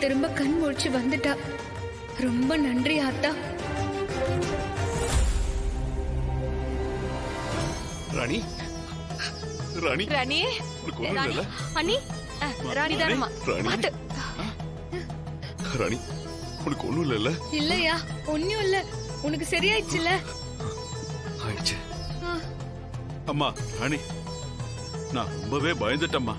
திரும்ப கண் முழிச்சு வந்துட்டா. ரொம்ப நன்றி ஆத்தா. ராணி ராணி ராணி ராணி அண்ணி ராணி தானம்மா. ராணி உனக்கு ஒண்ணும் இல்ல? இல்லையா, ஒண்ணும் இல்ல. உனக்கு சரியாயிடுச்சுல? ஆயிடுச்சு. அம்மா ராணி, நான் ரொம்பவே பயந்துட்டம்மா.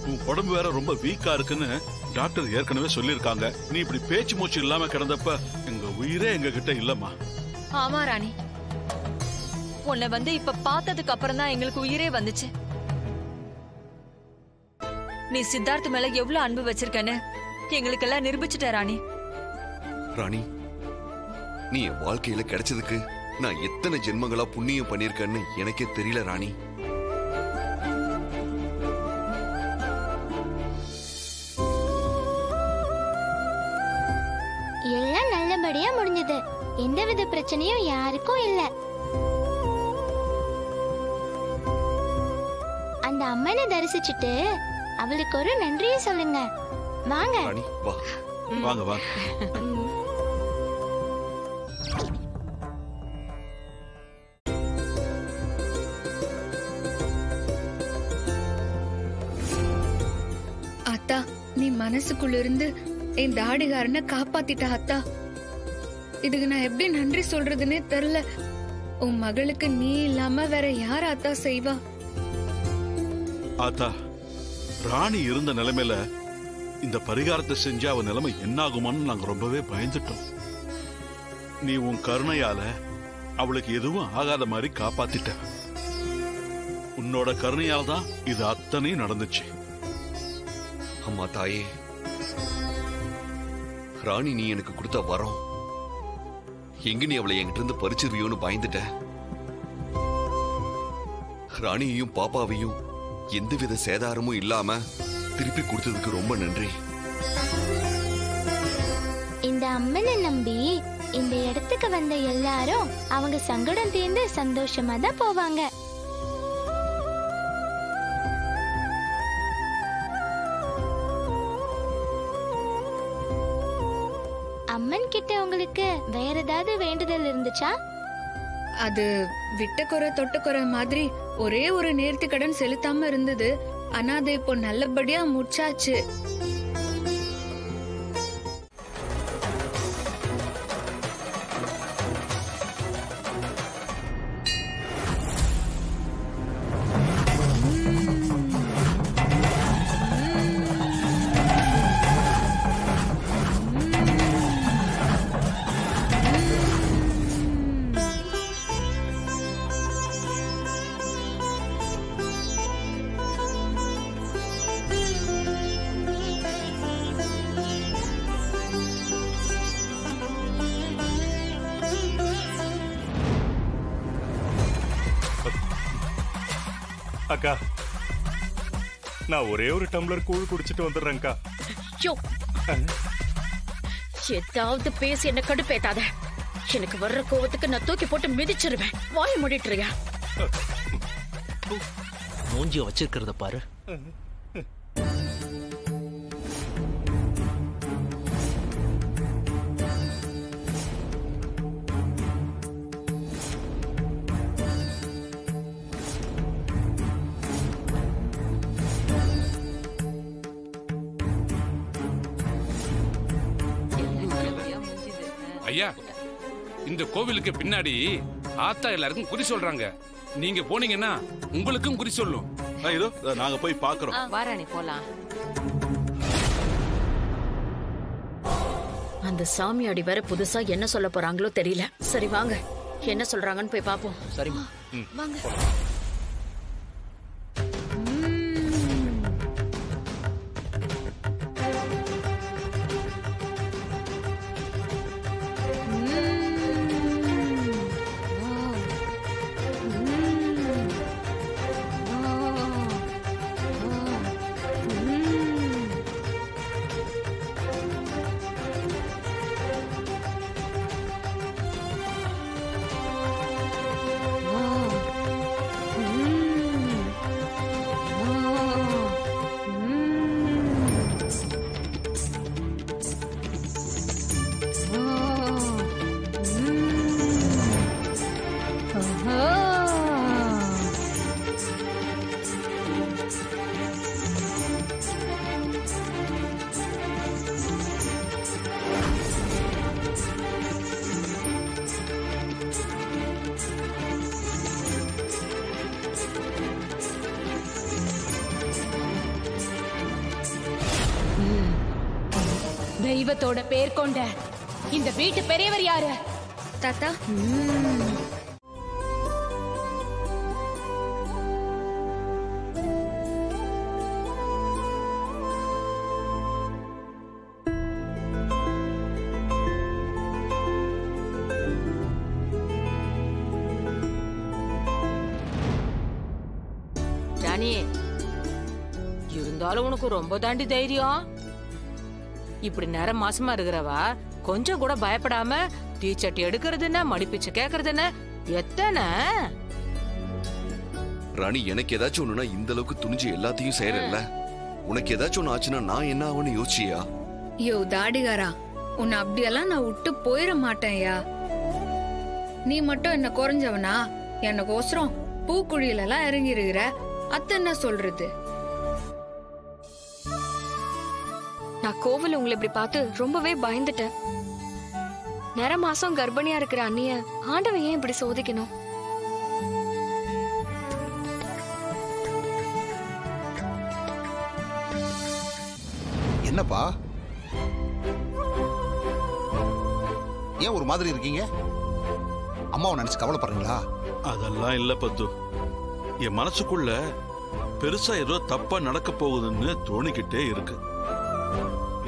உன் உடம்பு வேற ரொம்ப வீக்கா இருக்குன்னு டாக்டர் ஏற்கனவே சொல்லிருக்காங்க. நீ இப்படி பேச்சு மூச்சு இல்லாம கிடந்தப்ப எங்க உயிரே எங்க கிட்ட இல்லம்மா. ஆமா ராணி, உன்னை வந்து இப்ப பார்த்ததுக்கு அப்புறம் தான் எங்களுக்கு உயிரே வந்துச்சு. நீ சித்தார்த் மேல எவ்வளவு அன்பு வச்சிருக்கன்னு எங்களுக்கெல்லாம் நிரூபிச்சுட்ட ராணி. ராணி, நீ என் வாழ்க்கையில கிடைச்சதுக்கு நான் எத்தனை ஜென்மங்களா புண்ணியம் பண்ணிருக்கேன்னு எனக்கே தெரியல ராணி. எல்லாம் நல்லபடியா முடிஞ்சது. எந்தவித பிரச்சனையும் யாருக்கும் இல்ல. அந்த அம்மனை தரிசிச்சுட்டு அவளுக்கு ஒரு நன்றியை சொல்லுங்க. வாங்க ராணி, வா. வாங்க வாங்க. அத்தா, நீ மனசுக்குள்ள இருந்து என் தாடிகாரனை காப்பாத்திட்ட அத்தா. இதுக்கு நான் எப்படி நன்றி சொல்றதுன்னே தெரியல. உன் மகளுக்கு நீ இல்லாம வேற யார் அத்தா செய்வா? ஆத்தா, ராணி இருந்த நிலைமையில இந்த பரிகாரத்தை செஞ்சா அவ நிலைமை என்ன ஆகுமான்னு நாங்க ரொம்பவே பயந்துட்டோம். நீ உன் கருணையால அவளுக்கு எதுவும் ஆகாத மாதிரி காப்பாத்திட்ட. உன்னோட கருணையால தான் இது அத்தனையும் நடந்துச்சு. அம்மா தாயே, ராணி நீ எனக்கு கொடுத்த வரம், எங்க நீ அவளை என்கிட்ட இருந்து பறிச்சிருவியோன்னு பயந்துட்ட. ராணியையும் பாப்பாவையும் எந்தவித சேதாரமும் இல்லாம திருப்பி கொடுத்ததுக்கு ரொம்ப நன்றி. இந்த அம்மனை நம்பி இந்த இடத்துக்கு வந்த எல்லாரும் அவங்க சங்கடம் தீர்ந்து சந்தோஷமா தான் போவாங்க. அம்மன் கிட்ட உங்களுக்கு வேற ஏதாவது வேண்டுதல் இருந்துச்சா? அது விட்டக்குறை தொட்டக்குறை மாதிரி ஒரே ஒரு நேர்த்தி கடன் செலுத்தாம இருந்தது. ஆனா அது இப்போ நல்லபடியா முடிச்சாச்சு. அக்கா, நான் ஒரே ஒரு டம்ளர் கூழ் குடிச்சிட்டு வந்துடுறேன்க்கா. ஏதாவது பேசி என்ன கடுப்பேத்தாத. எனக்கு வர்ற கோவத்துக்கு நான் தூக்கி போட்டு மிதிச்சிருவேன். வாய மூடிட்டுறியா? மூஞ்சிய வச்சிருக்கிறத பாரு. ஐயா, இந்த கோவிலுக்கு பின்னாடி ஆத்தா எல்லாருக்கும் குறி சொல்றாங்க. நீங்க போனீங்கன்னா உங்களுக்கும் குறி சொல்லும். இதோ நாங்க போய் பாக்குறோம். வாராணி போலாம். அந்த சாமியாடி வேற புதுசா என்ன சொல்ல போறாங்களோ தெரியல. சரி வாங்க, என்ன சொல்றாங்கன்னு போய் பாப்போம். சரிம்மா, வாங்க. தெய்வத்தோட பேர் கொண்ட இந்த வீட்டு பெரியவர் யாரு? தாத்தா, ராணி, இருந்தாலும் உனக்கு ரொம்ப தாண்டி தைரியம். இப்படி நேரம் மாசமா இருக்கிறவா கொஞ்சம் கூட பயப்படாம தீச்சட்டி எடுக்கிறதுன்னா மடிப்பிச்சு கேக்குறதுன்னு எத்தனை. ராணி, எனக்கு ஏதாச்சும் ஒண்ணுனா இந்த அளவுக்கு துணிஞ்சு எல்லாத்தையும் செய்யறல்ல. உனக்கு ஏதாச்சும் ஒண்ணு ஆச்சுன்னா நான் என்ன ஆகும்னு யோசிச்சியா? யோ தாடிகாரா, உன்னை அப்படியெல்லாம் நான் விட்டு போயிட மாட்டேன்யா. நீ மட்டும் என்ன குறைஞ்சவனா? எனக்கோசரம் பூக்குழியில எல்லாம் இறங்கி இருக்கிற. அத்த என்ன சொல்றது? நான் கோவில் உங்களை இப்படி பார்த்து ரொம்பவே பயந்துட்டேன். நேர மாசம் கர்ப்பிணியா இருக்கிற அண்ணிய ஆண்டவன் ஏன் இப்படி சோதிக்கணும்? என்னப்பா, ஏன் ஒரு மாதிரி இருக்கீங்க? அம்மாவை நினைச்சு கவலைப்படுறீங்களா? அதெல்லாம் இல்ல பத்து. என் மனசுக்குள்ள பெருசா ஏதோ தப்பா நடக்க போகுதுன்னு தோணிக்கிட்டே இருக்கு.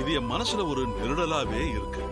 இது என் மனசுல ஒரு நெருடலாவே இருக்கு.